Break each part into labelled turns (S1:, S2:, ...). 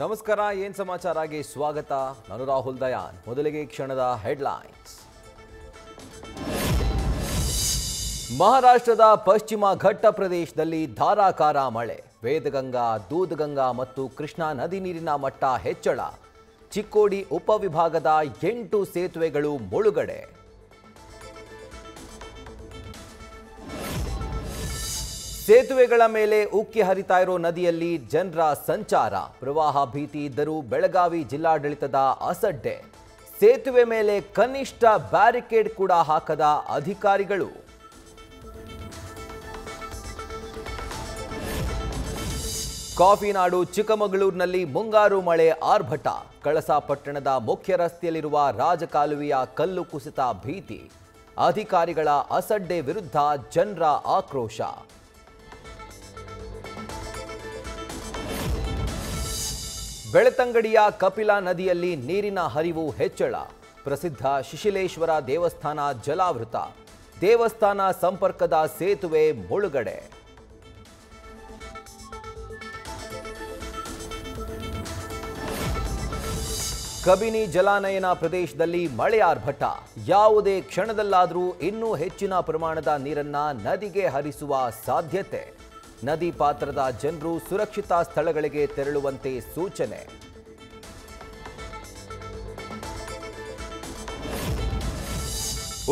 S1: ನಮಸ್ಕಾರ, ಏನ್ ಸಮಾಚಾರಕ್ಕೆ ಸ್ವಾಗತ. ನಾನು ರಾಹುಲ್ ದಯಾನ್. ಮೊದಲಿಗೆ ಕ್ಷಣದ ಹೆಡ್ಲೈನ್ಸ್. ಮಹಾರಾಷ್ಟ್ರದ ಪಶ್ಚಿಮ ಘಟ್ಟ ಪ್ರದೇಶದಲ್ಲಿ ಧಾರಾಕಾರ ಮಳೆ. ವೇದಗಂಗಾ, ದೂದಗಂಗಾ ಮತ್ತು ಕೃಷ್ಣಾ ನದಿ ನೀರಿನ ಮಟ್ಟ ಹೆಚ್ಚಳ. ಚಿಕ್ಕೋಡಿ ಉಪವಿಭಾಗದ 8 ಸೇತುವೆಗಳು ಮುಳುಗಡೆ. ಸೇತುವೆಗಳ ಮೇಲೆ ಉಕ್ಕಿ ಹರಿತಾ ಇರೋ ನದಿಯಲ್ಲಿ ಜನರ ಸಂಚಾರ. ಪ್ರವಾಹ ಭೀತಿ ಇದ್ದರೂ ಬೆಳಗಾವಿ ಜಿಲ್ಲಾಡಳಿತದ ಅಸಡ್ಡೆ. ಸೇತುವೆ ಮೇಲೆ ಕನಿಷ್ಠ ಬ್ಯಾರಿಕೇಡ್ ಕೂಡ ಹಾಕದ ಅಧಿಕಾರಿಗಳು. ಕಾಫಿ ನಾಡು ಚಿಕ್ಕಮಗಳೂರಿನಲ್ಲಿ ಮುಂಗಾರು ಮಳೆ ಆರ್ಭಟ. ಕಳಸಾ ಪಟ್ಟಣದ ಮುಖ್ಯ ರಸ್ತೆಯಲ್ಲಿರುವ ರಾಜಕಾಲುವೆಯ ಕಲ್ಲು ಕುಸಿತ ಭೀತಿ. ಅಧಿಕಾರಿಗಳ ಅಸಡ್ಡೆ ವಿರುದ್ಧ ಜನರ ಆಕ್ರೋಶ. ಬೆಳ್ತಂಗಡಿಯ ಕಪಿಲಾ ನದಿಯಲ್ಲಿ ನೀರಿನ ಹರಿವು ಹೆಚ್ಚಳ. ಪ್ರಸಿದ್ಧ ಶಿಶಿಲೇಶ್ವರ ದೇವಸ್ಥಾನ ಜಲಾವೃತ. ದೇವಸ್ಥಾನ ಸಂಪರ್ಕದ ಸೇತುವೆ ಮುಳುಗಡೆ. ಕಬಿನಿ ಜಲಾನಯನ ಪ್ರದೇಶದಲ್ಲಿ ಮಳೆ ಆರ್ಭಟ. ಯಾವುದೇ ಕ್ಷಣದಲ್ಲಾದರೂ ಇನ್ನೂ ಹೆಚ್ಚಿನ ಪ್ರಮಾಣದ ನೀರನ್ನ ನದಿಗೆ ಹರಿಸುವ ಸಾಧ್ಯತೆ. ನದಿ ಪಾತ್ರದ ಜನರು ಸುರಕ್ಷಿತ ಸ್ಥಳಗಳಿಗೆ ತೆರಳುವಂತೆ ಸೂಚನೆ.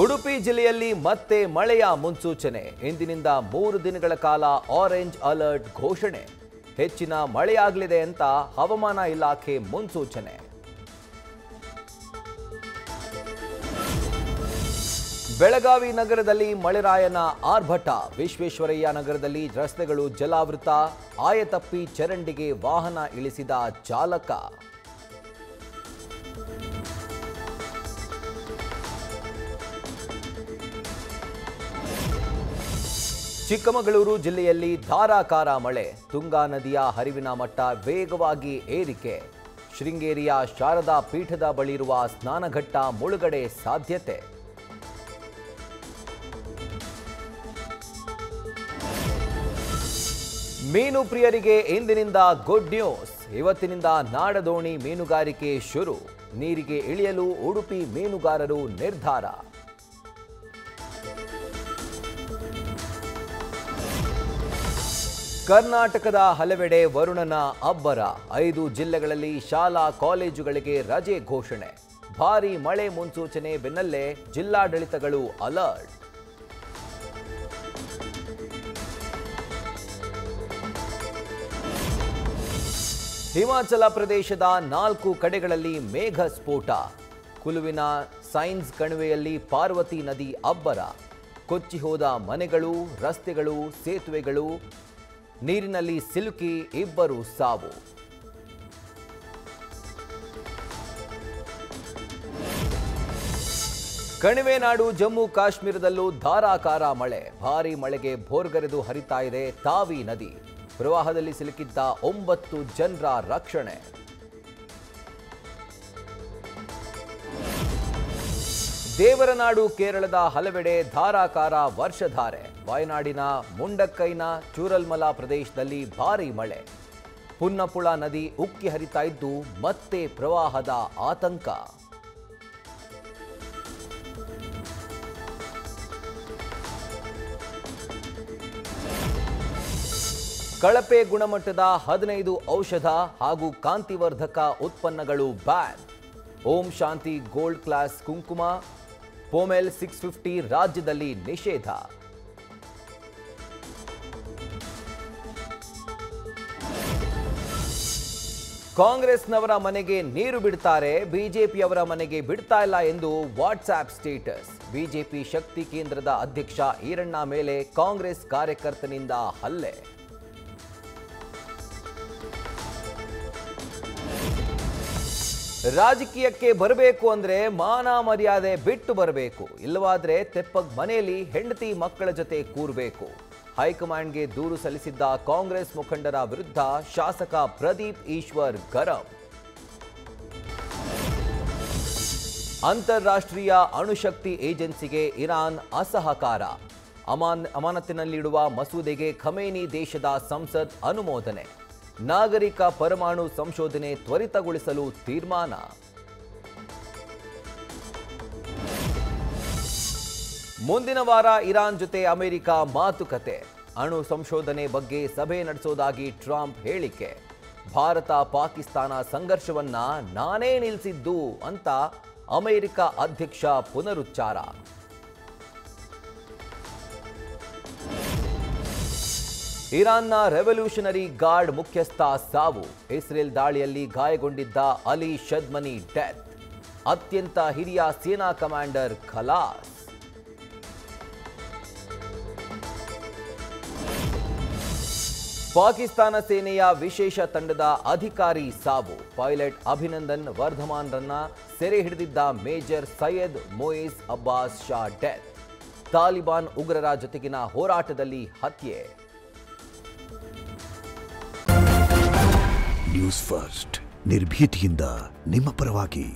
S1: ಉಡುಪಿ ಜಿಲ್ಲೆಯಲ್ಲಿ ಮತ್ತೆ ಮಳೆಯ ಮುನ್ಸೂಚನೆ. ಇಂದಿನಿಂದ 3 ದಿನಗಳ ಕಾಲ ಆರೆಂಜ್ ಅಲರ್ಟ್ ಘೋಷಣೆ. ಹೆಚ್ಚಿನ ಮಳೆಯಾಗಲಿದೆ ಅಂತ ಹವಾಮಾನ ಇಲಾಖೆ ಮುನ್ಸೂಚನೆ. ಬೆಳಗಾವಿ ನಗರದಲ್ಲಿ ಮಳೆರಾಯನ ಆರ್ಭಟ. ವಿಶ್ವೇಶ್ವರಯ್ಯ ನಗರದಲ್ಲಿ ರಸ್ತೆಗಳು ಜಲಾವೃತ. ಆಯತಪ್ಪಿ ಚರಂಡಿಗೆ ವಾಹನ ಇಳಿಸಿದ ಚಾಲಕ. ಚಿಕ್ಕಮಗಳೂರು ಜಿಲ್ಲೆಯಲ್ಲಿ ಧಾರಾಕಾರ ಮಳೆ. ತುಂಗಾ ನದಿಯ ಹರಿವಿನ ಮಟ್ಟ ವೇಗವಾಗಿ ಏರಿಕೆ. ಶೃಂಗೇರಿಯ ಶಾರದಾ ಪೀಠದ ಬಳಿ ಇರುವ ಸ್ನಾನಘಟ್ಟ ಮುಳುಗಡೆ ಸಾಧ್ಯತೆ. ಮೀನು ಪ್ರಿಯರಿಗೆ ಇಂದಿನಿಂದ ಗುಡ್ ನ್ಯೂಸ್. ಇವತ್ತಿನಿಂದ ನಾಡದೋಣಿ ಮೀನುಗಾರಿಕೆ ಶುರು. ನೀರಿಗೆ ಇಳಿಯಲು ಉಡುಪಿ ಮೀನುಗಾರರು ನಿರ್ಧಾರ. ಕರ್ನಾಟಕದ ಹಲವೆಡೆ ವರುಣನ ಅಬ್ಬರ. 5 ಜಿಲ್ಲೆಗಳಲ್ಲಿ ಶಾಲಾ ಕಾಲೇಜುಗಳಿಗೆ ರಜೆ ಘೋಷಣೆ. ಭಾರೀ ಮಳೆ ಮುನ್ಸೂಚನೆ ಬೆನ್ನಲ್ಲೇ ಜಿಲ್ಲಾಡಳಿತಗಳು ಅಲರ್ಟ್. ಹಿಮಾಚಲ ಪ್ರದೇಶದ 4 ಕಡೆಗಳಲ್ಲಿ ಮೇಘ ಸ್ಫೋಟ. ಕುಲುವಿನ ಸೈನ್ಸ್ ಕಣಿವೆಯಲ್ಲಿ ಪಾರ್ವತಿ ನದಿ ಅಬ್ಬರ. ಕೊಚ್ಚಿ ಹೋದ ಮನೆಗಳು, ರಸ್ತೆಗಳು, ಸೇತುವೆಗಳು. ನೀರಿನಲ್ಲಿ ಸಿಲುಕಿ 2 ಸಾವು. ಕಣಿವೆ ನಾಡು ಜಮ್ಮು ಕಾಶ್ಮೀರದಲ್ಲೂ ಧಾರಾಕಾರ ಮಳೆ. ಭಾರೀ ಮಳೆಗೆ ಭೋರ್ಗರೆದು ಹರಿತಾ ಇದೆ ತಾವಿ ನದಿ. ಪ್ರವಾಹದಲ್ಲಿ ಸಿಲುಕಿದ್ದ 9 ಜನರ ರಕ್ಷಣೆ. ದೇವರನಾಡು ಕೇರಳದ ಹಲವೆಡೆ ಧಾರಾಕಾರ ವರ್ಷಧಾರೆ. ವಯನಾಡಿನ ಮುಂಡಕ್ಕೈನ ಚೂರಲ್ಮಲ ಪ್ರದೇಶದಲ್ಲಿ ಭಾರೀ ಮಳೆ. ಪುನ್ನಪುಳ ನದಿ ಉಕ್ಕಿ ಹರಿತಾ ಇದ್ದು ಮತ್ತೆ ಪ್ರವಾಹದ ಆತಂಕ. ಕಳಪೆ ಗುಣಮಟ್ಟದ 15 ಔಷಧ ಹಾಗೂ ಕಾಂತಿವರ್ಧಕ ಉತ್ಪನ್ನಗಳು ಬ್ಯಾನ್. ಓಂ ಶಾಂತಿ ಗೋಲ್ಡ್ ಕ್ಲಾಸ್ ಕುಂಕುಮ, ಪೋಮೆಲ್ 650 ರಾಜ್ಯದಲ್ಲಿ ನಿಷೇಧ. ಕಾಂಗ್ರೆಸ್ನವರ ಮನೆಗೆ ನೀರು ಬಿಡ್ತಾರೆ, ಬಿಜೆಪಿಯವರ ಮನೆಗೆ ಬಿಡ್ತಾ ಇಲ್ಲ ಎಂದು ವಾಟ್ಸ್ಆಪ್ ಸ್ಟೇಟಸ್. ಬಿಜೆಪಿ ಶಕ್ತಿ ಕೇಂದ್ರದ ಅಧ್ಯಕ್ಷ ಈರಣ್ಣ ಮೇಲೆ ಕಾಂಗ್ರೆಸ್ ಕಾರ್ಯಕರ್ತನಿಂದ ಹಲ್ಲೆ. ರಾಜಕೀಯಕ್ಕೆ ಬರಬೇಕು ಅಂದ್ರೆ ಮಾನ ಮರ್ಯಾದೆ ಬಿಟ್ಟು ಬರಬೇಕು. ಇಲ್ಲವಾದ್ರೆ ತೆಪ್ಪಗ್ ಮನೆಯಲ್ಲಿ ಹೆಂಡತಿ ಮಕ್ಕಳ ಜೊತೆ ಕೂರಬೇಕು. ಹೈಕಮಾಂಡ್ಗೆ ದೂರು ಸಲ್ಲಿಸಿದ್ದ ಕಾಂಗ್ರೆಸ್ ಮುಖಂಡರ ವಿರುದ್ಧ ಶಾಸಕ ಪ್ರದೀಪ್ ಈಶ್ವರ್ ಗರಂ. ಅಂತಾರಾಷ್ಟ್ರೀಯ ಅಣುಶಕ್ತಿ ಏಜೆನ್ಸಿಗೆ ಇರಾನ್ ಅಸಹಕಾರ. ಅಮಾನತಿನಲ್ಲಿಡುವ ಮಸೂದೆಗೆ ಖಮೇನಿ ದೇಶದ ಸಂಸತ್ ಅನುಮೋದನೆ. ನಾಗರಿಕ ಪರಮಾಣು ಸಂಶೋಧನೆ ತ್ವರಿತಗೊಳಿಸಲು ತೀರ್ಮಾನ. ಮುಂದಿನ ವಾರ ಇರಾನ್ ಜೊತೆ ಅಮೆರಿಕ ಮಾತುಕತೆ. ಅಣು ಸಂಶೋಧನೆ ಬಗ್ಗೆ ಸಭೆ ನಡೆಸೋದಾಗಿ ಟ್ರಂಪ್ ಹೇಳಿಕೆ. ಭಾರತ ಪಾಕಿಸ್ತಾನ ಸಂಘರ್ಷವನ್ನ ನಾನೇ ನಿಲ್ಲಿಸಿದ್ದು ಅಂತ ಅಮೆರಿಕ ಅಧ್ಯಕ್ಷ ಪುನರುಚ್ಚಾರ. ಇರಾನ್ನ ರೆವಲ್ಯೂಷನರಿ ಗಾರ್ಡ್ ಮುಖ್ಯಸ್ಥ ಸಾವು. ಇಸ್ರೇಲ್ ದಾಳಿಯಲ್ಲಿ ಗಾಯಗೊಂಡಿದ್ದ ಅಲಿ ಶದ್ಮನಿ ಡೆತ್. ಅತ್ಯಂತ ಹಿರಿಯ ಸೇನಾ ಕಮಾಂಡರ್ ಖಲಾಸ್. ಪಾಕಿಸ್ತಾನ ಸೇನೆಯ ವಿಶೇಷ ತಂಡದ ಅಧಿಕಾರಿ ಸಾವು. ಪೈಲಟ್ ಅಭಿನಂದನ್ ವರ್ಧಮಾನ್ರನ್ನ ಸೆರೆ ಹಿಡಿದಿದ್ದ ಮೇಜರ್ ಸೈಯದ್ ಮೊಯಿಸ್ ಅಬ್ಬಾಸ್ ಶಾ ಡೆತ್. ತಾಲಿಬಾನ್ ಉಗ್ರರ ಜೊತೆಗಿನ ಹೋರಾಟದಲ್ಲಿ ಹತ್ಯೆ.
S2: ನ್ಯೂಸ್ ಫಸ್ಟ್ ನಿರ್ಭೀತಿಯಿಂದ ನಿಮ್ಮ ಪರವಾಗಿ.